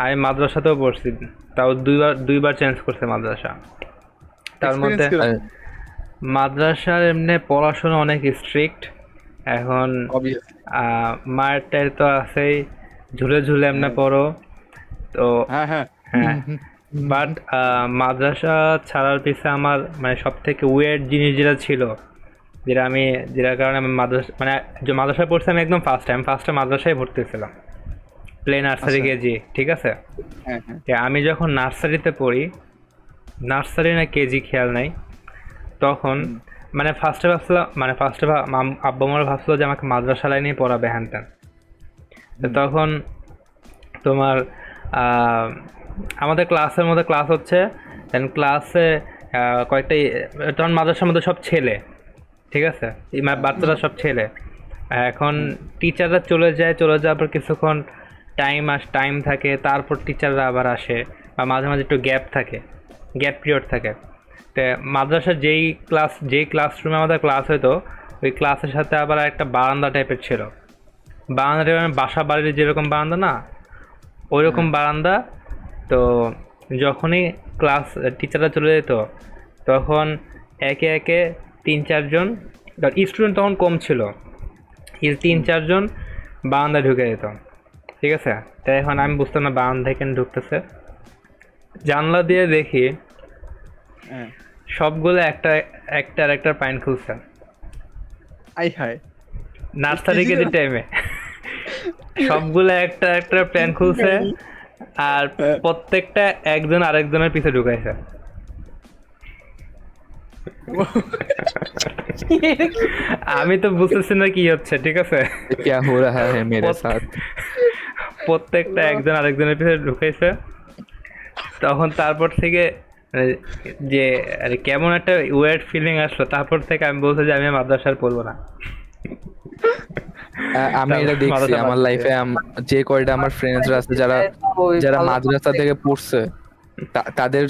আমি মাদ্রাসাতেও পড়ছি, তাও দুইবার দুইবার চেঞ্জ করছে মাদ্রাসা। তার এক্সপিরিয়েন্স মধ্যে কিরকম? মাদ্রাসার এমনি পড়াশোনা অনেক স্ট্রিক্ট। এখন অবভিয়াসলি। মায়ের টায়ের তো আছেই, ঝুলে ঝুলে এমনি হ্যাঁ পড়ো। তো হ্যাঁ হ্যাঁ। হ্যাঁ, বাট মাদ্রাসা ছাড়ার পিছে আমার মানে সব থেকে ওয়েড জিনিস যেটা ছিল, যেটা আমি, যেটার কারণে আমি মাদ্রাসা মানে যে মাদ্রাসায় পড়ছি আমি একদম ফার্স্টে মাদ্রাসায় ভর্তি ছিলাম, প্লে নার্সারি আচ্ছা। কেজি, ঠিক আছে। হ্যাঁ হ্যাঁ। আমি যখন নার্সারিতে পড়ি, নার্সারি না কেজি খেয়াল নাই, তখন হুম মানে ফার্স্টে ভাবছিলাম, মানে ফার্স্টে আব্বা আমার ভাবছিল যে আমাকে মাদ্রাসা লাইনে পড়াবে হ্যান ত্যান। তো হুম তখন তোমার আহ, আমাদের ক্লাসের মধ্যে ক্লাস হচ্ছে, দেন ক্লাসে কয়েকটা তখন মাদ্রাসার মধ্যে সব ছেলে, ঠিক আছে, হ্যাঁ বাচ্চারা সব ছেলে। এখন হ্যাঁ টিচাররা চলে যাওয়ার পর কিছুক্ষণ টাইম থাকে, তারপর টিচাররা আবার আসে, বা মাঝে মাঝে একটু গ্যাপ থাকে, গ্যাপ পিরিয়ড থাকে। তো মাদ্রাসার যেই ক্লাসরুমে আমাদের ক্লাস হতো, ওই ক্লাসের সাথে আবার একটা বারান্দা টাইপের ছিল। বারান্দা টাইপের মানে বাসা বাড়ির যেরকম বারান্দা না, ওই রকম হ্যাঁ। বারান্দা। তো যখনই ক্লাস টিচাররা চলে যেত, তখন একে একে তিন চারজন, স্টুডেন্ট তখন কম ছিল, তিন হুম চারজন বারান্দায় ঢুকে যেত, ঠিক আছে। তাই এখন আমি বুঝতাম না বারান্দা কেন ঢুকতেছে। জানলা দিয়ে দেখি হ্যাঁ। সবগুলো একটার একটা পাইন খুলছে, আই হায়। নার্সারি কেজি কেজি টাইমে সবগুলো একটা প্ল্যান খুলছে, আর হ্যাঁ। প্রত্যেকটা একজন আরেকজনের পিছে ঢুকাইছে। আমি তো বুঝতেছি না কি হচ্ছে, ঠিক আছে। क्या हो रहा है मेरे প্রত- साथ। প্রত্যেকটা একজন আরেকজনের পিছে ঢুকাইছে। তখন তারপর থেকে মানে যে আরে কেমন একটা ওয়ার্ড ফিলিং আসলো, তারপর থেকে আমি বলছি যে আমি আর মাদ্রাসার পড়বো না। আমি তারপর এটা দেখছি মাদ্রাসা বাদ আমার দিছি। লাইফে, যে কয়টা আমার ফ্রেন্ডসরা আছে যারা যারা মাদ্রাসা থেকে পড়ছে, তাদের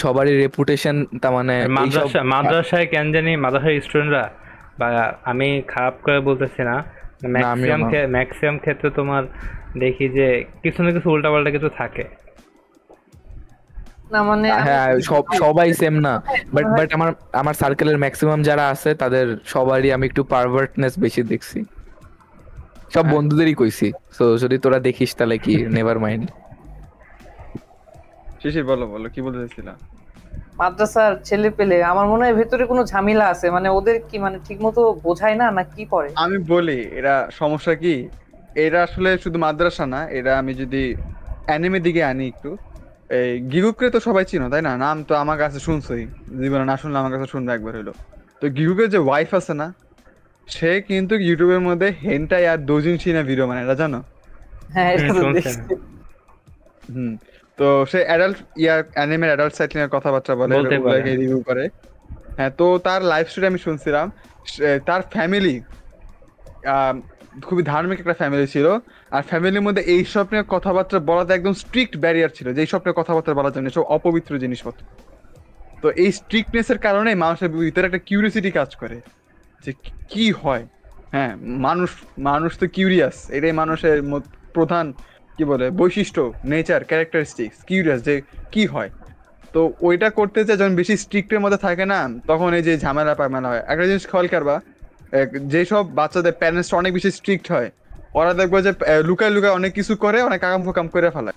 সবারই রেপুটেশন, তার মানে আর এইসব মাদ্রাসায় কেন জানি মাদ্রাসার স্টুডেন্টরা, বা আমি খারাপ করে বলতেছি না, না আমিও না। ম্যাক্সিমাম ক্ষেত্রে তোমার দেখি যে কিছু না কিছু উল্টাপাল্টা কিছু থাকে। না মানে হ্যাঁ, সবাই সেম না, বাট আমার আমার সার্কেলের ম্যাক্সিমাম যারা আছে তাদের সবারই আমি একটু পারভার্টনেস বেশি দেখছি। সব হ্যাঁ। বন্ধুদেরই কইছি, তো যদি তোরা দেখিস তাহলে কি, নেভার মাইন্ড। শিশির বলো বলো কি বলতে চাইছিলা? মাদ্রাসার ছেলে পেলে আমার মনে হয় ভেতরে কোনো ঝামেলা আছে, মানে ওদের কি মানে ঠিক মতো বোঝায় না না কি করে। আমি বলি এরা সমস্যা কি, এরা আসলে শুধু মাদ্রাসা না, এরা আমি যদি অ্যানিমের দিকে আনি একটু, এই গিগুকে তো সবাই চিনো তাই না? নাম তো আমার কাছে শুনছোই, জীবনে না শুনলে আমার কাছে শুনবে একবার হইলো। তো গিগুকের যে ওয়াইফ আছে না, সে কিন্তু ইউটিউবের মধ্যে হেন্টাই আর দোজিন সিনা ভিডিও মানে, এটা জানো? হ্যাঁ এটা তো শুনছেন? দেখছি। হুম। তো সে অ্যাডাল্ট অ্যানিমের অ্যাডাল্ট সাইক্লিংয়ের কথাবার্তা বলে, বলতে পারে। ওগুলোকে রিভিউ করে। হ্যাঁ, তো তার লাইফ স্টোরি আমি শুনছিলাম। তার ফ্যামিলি খুবই ধার্মিক একটা ফ্যামিলি ছিল। আর ফ্যামিলির মধ্যে এই সব নিয়ে কথাবার্তা বলাতে একদম স্ট্রিক্ট ব্যারিয়ার ছিল, যে এই সব নিয়ে কথাবার্তা বলার জন্য, সব অপবিত্র জিনিসপত্র। তো এই স্ট্রিক্টনেসের কারণে মানুষের ভিতরে একটা কিউরিয়াসিটি কাজ করে যে কি হয়। হ্যাঁ, মানুষ মানুষ তো কিউরিয়াস, এটাই মানুষের প্রধান কি বলে বৈশিষ্ট্য, নেচার, ক্যারেক্টারিস্টিক্স, কিউরিয়াস যে কি হয়। তো ওইটা করতে চাই যখন বেশি স্ট্রিক্টের মধ্যে থাকে না, তখন এই যে ঝামেলা পামেলা হয়। একটা জিনিস খেয়াল করবা, যেসব বাচ্চাদের প্যারেন্টস অনেক বেশি স্ট্রিক্ট হয়, ওরা দেখবে যে লুকায় লুকায় অনেক কিছু করে, অনেক আকাম ফোকাম করে ফেলায়,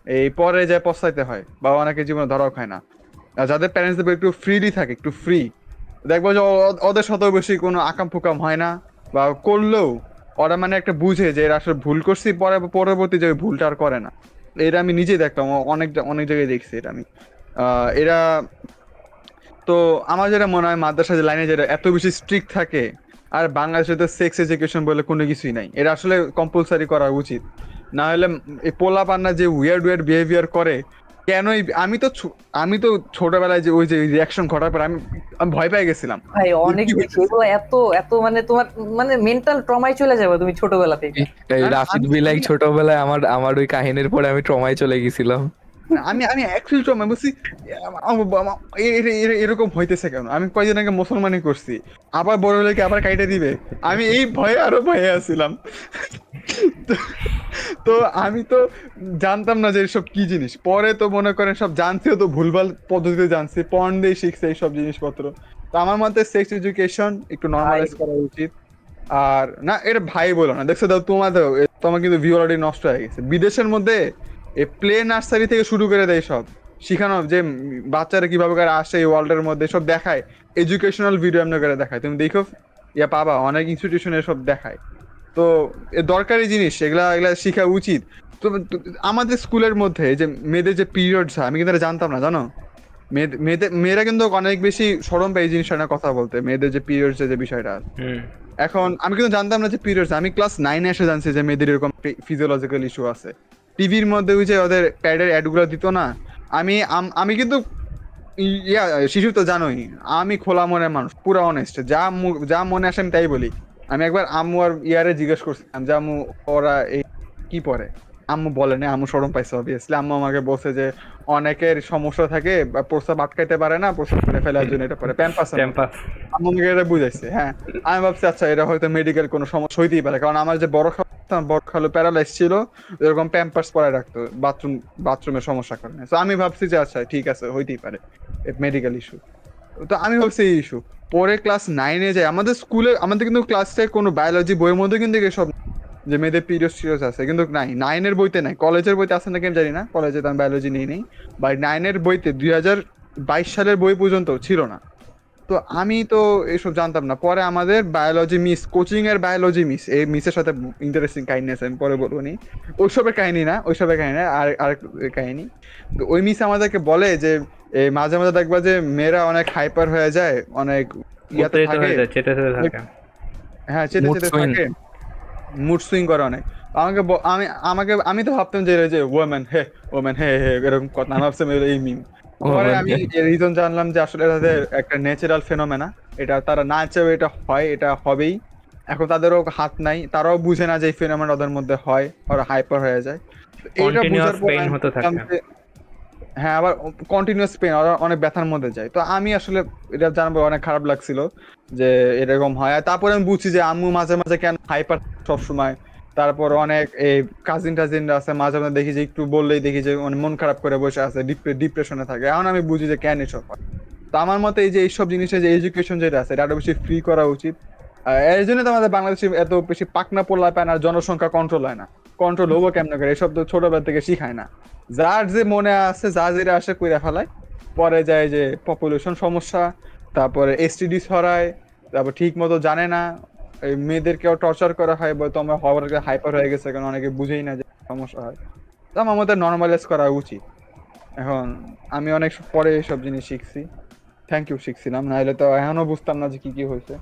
এই পরে যায় পস্তাইতে হয়, বা অনেকে জীবনে ধরাও খায় না। আর যাদের প্যারেন্টস দেখবে একটু ফ্রিলি থাকে, একটু ফ্রি, দেখবো যে ওদের সাথেও বেশি কোনো আকাম ফোকাম হয় না, বা করলেও ওরা মানে একটা বুঝে যে এরা আসলে ভুল করছি, পরবর্তী যে ওই ভুলটা আর করে না। এটা আমি নিজেই দেখলাম, অনেক অনেক জায়গায় দেখছি এটা আমি। এরা তো, আমার যেটা মনে হয় মাদ্রাসা যে লাইনে যেটা এত বেশি স্ট্রিক্ট থাকে, আর বাংলাদেশে তো সেক্স এডুকেশন বলে কোনো কিছুই নাই, এটা আসলে কম্পালসারি করা উচিত। না হলে এই পোলা পান্না যে উইয়ার্ড উইয়ার্ড বিহেভিয়ার করে, কেনই আমি তো ছোটবেলায় যে ওই যে রিয়াকশন ঘটার পর আমি আমি ভয় পেয়ে গেছিলাম ভাই যে অনেক কি বেশি হইতেছে। এগুলো, এত এত মানে তোমার মানে মেন্টাল ট্রমায় চলে যাবে তুমি ছোটবেলা থেকে। এই আমি রাশিদ আমি বিলাই আমি ছোটবেলায় আমার আমার ওই কাহিনীর পরে আমি ট্রমায় চলে গেছিলাম। আমি আমি অ্যাকচুয়ালি আমি বলছি এরকম হইতেছে কেন? আমি কয়দিন আগে মুসলমানি করছি, আবার বড় হলে কি আবার কাইটা দিবে? আমি এই ভয়ে আরো ভয়ে আছিলাম। তো তো আমি তো জানতাম না যে এসব কি জিনিস। পরে তো মনে করেন সব জানছিও, তো ভুলভাল পদ্ধতিতে জানছি, পর্ন দিয়ে শিখছে এইসব জিনিসপত্র। তো আমার মতে সেক্স এডুকেশন একটু নর্মালাইজ করা উচিত। আর না, এটা ভাই বলো না, দেখছো দাও তোমার কিন্তু ভিউ অলরেডি নষ্ট হয়ে গেছে। বিদেশের মধ্যে প্লে নার্সারি থেকে শুরু করে দেয় সব শিখানো, যে বাচ্চারা কিভাবে করে আসে এই ওয়ার্ল্ডের মধ্যে, সব দেখায়। এডুকেশনাল ভিডিও এমনি করে দেখায়, তুমি দেখো ইয়া পাবা, অনেক ইনস্টিটিউশনে সব দেখায়। তো এ দরকারি জিনিস, এগুলা এগুলা শেখা উচিত। আমাদের স্কুলের মধ্যে যে মেয়েদের যে পিরিয়ডস হয়, আমি কিন্তু এটা জানতাম না, জানো? মেয়েরা কিন্তু অনেক বেশি শরম পায় এই জিনিসটা না কথা বলতে, মেয়েদের যে পিরিয়ডস যে বিষয়টা আছে। হুম। এখন আমি কিন্তু জানতাম না যে পিরিয়ডস, আমি ক্লাস 9 এসে জানছি যে মেয়েদের এরকম ফিজিওলজিক্যাল ইস্যু আছে। টিভির মধ্যে ওই যে ওদের প্যাডের অ্যাড গুলো দিত না, আমি কিন্তু শিশু তো জানোই, আমি খোলা মনের মানুষ, পুরো অনেস্ট, যা মনে আসে আমি তাই বলি। আমি একবার আম্মু আর ইয়ারে জিজ্ঞেস করছিলাম যে আম্মু ওরা এই কি পরে, আম্মু বলে না, আম্মু শরম পাইছে অবভিয়াসলি। আম্মু আমাকে বলছে যে অনেকের সমস্যা থাকে, বা প্রস্রাব আটকাইতে পারে না, প্রস্রাব করে ফেলার জন্য এটা পরে প্যাম্পাস। ক্যাম্পাস। আম্মু আমাকে এটা বুঝাইছে, হ্যাঁ। আমি ভাবছি আচ্ছা এটা হয়তো মেডিকেল কোনো সমস্যা হইতেই পারে, কারণ আমার যে বড় খালু প্যারালাইজ ছিল, এরকম প্যাম্পার্স পরে রাখতো বাথরুমের সমস্যার কারণে। তো আমি ভাবছি যে আচ্ছা ঠিক আছে, হইতেই পারে মেডিকেল ইস্যু। তো আমি ভাবছি এই ইস্যু। পরে ক্লাস 9-এ যাই, আমাদের স্কুলে আমাদের কিন্তু ক্লাসে কোনো বায়োলজি বইয়ের মধ্যে কিন্তু এসব যে মেয়েদের পিরিয়ডস আছে কিন্তু নাই, 9-এর বইতে নাই। কলেজের বইতে আছে নাকি আমি জানি না, কলেজে তো আমি বায়োলজি নেই। বা 9-এর বইতে 2022 সালের বই পর্যন্ত ছিল না। তো আমি তো এসব জানতাম না। পরে আমাদের বায়োলজি মিস, কোচিং এর বায়োলজি মিস, এই মিসের সাথে ইন্টারেস্টিং কাহিনী আছে, আমি পরে বলবো নি। ওইসবের কাহিনী না, আরেক কাহিনী। তো ওই মিস আমাদেরকে বলে যে মাঝে মাঝে দেখবা যে মেয়েরা অনেক হাইপার হয়ে যায়, অনেক ইয়াতে উত্তেজিত থাকে, হয়ে যায়, চেতে চেতে থাকে। হ্যাঁ চেতে Mood চেতে swing. থাকে, মুড সুইং করে অনেক। আমি তো ভাবতাম যে ওমেন হে, ওমেন হে হে এরকম কথা, আমি ভাবছিলাম এই মিম। পরে Woman আমি হে। রিজন জানলাম যে আসলে তাদের একটা ন্যাচারাল ফেনোমেনা, এটা তারা না চাইবে এটা হয়, এটা হবেই। এখন তাদেরও হাত নাই, তারাও বুঝে না যে এই ফেনোমেনা ওদের মধ্যে হয়, ওরা হাইপার হয়ে যায়। তো এইটা বুঝার কন্টিনিউয়াস পর পেইন আমি হতে বুঝলাম থাকে। যে হ্যাঁ, আবার কন্টিনিউয়াস পেন, ওরা অনেক ব্যথার মধ্যে যায়। তো আমি আসলে এটা জানবো অনেক খারাপ লাগছিল যে এরকম হয়। আর তারপরে আমি বুঝছি যে আম্মু মাঝে মাঝে কেন হাইপার সব সময়। তারপর অনেক এই কাজিনরা আছে, মাঝে মাঝে দেখি যে একটু বললেই দেখি যে মানে মন খারাপ করে বসে আছে, ডিপ্রেশনে থাকে। এখন আমি বুঝি যে কেন এসব হয়। তো আমার মতে এই যে এইসব জিনিসের যে এডুকেশন যেটা আছে, এটা আরো বেশি ফ্রি করা উচিত। এর জন্য তো আমাদের বাংলাদেশে এত বেশি পাকনা পোলা পায় না, জনসংখ্যা কন্ট্রোল হয় না। কন্ট্রোল হবো কেমন করে, এসব তো ছোটবেলা থেকে শিখায় না। যার যে মনে আছে, যা যেটা আসে কইরা ফেলায়। পরে যায় যে পপুলেশন সমস্যা, তারপরে এসটিডি ছড়ায়, তারপর ঠিক মতো জানে না, এই মেয়েদেরকেও টর্চার করা হয়, বলতো আমরা হওয়ার হাইপার হয়ে গেছে, কারণ অনেকে বুঝেই না যে সমস্যা হয়। তো আমার মতে নর্মালাইজ করা উচিত। এখন আমি অনেক পরে এইসব জিনিস শিখছি, থ্যাংক ইউ শিখছিলাম, নাহলে তো এখনো বুঝতাম না যে কি কি হয়েছে।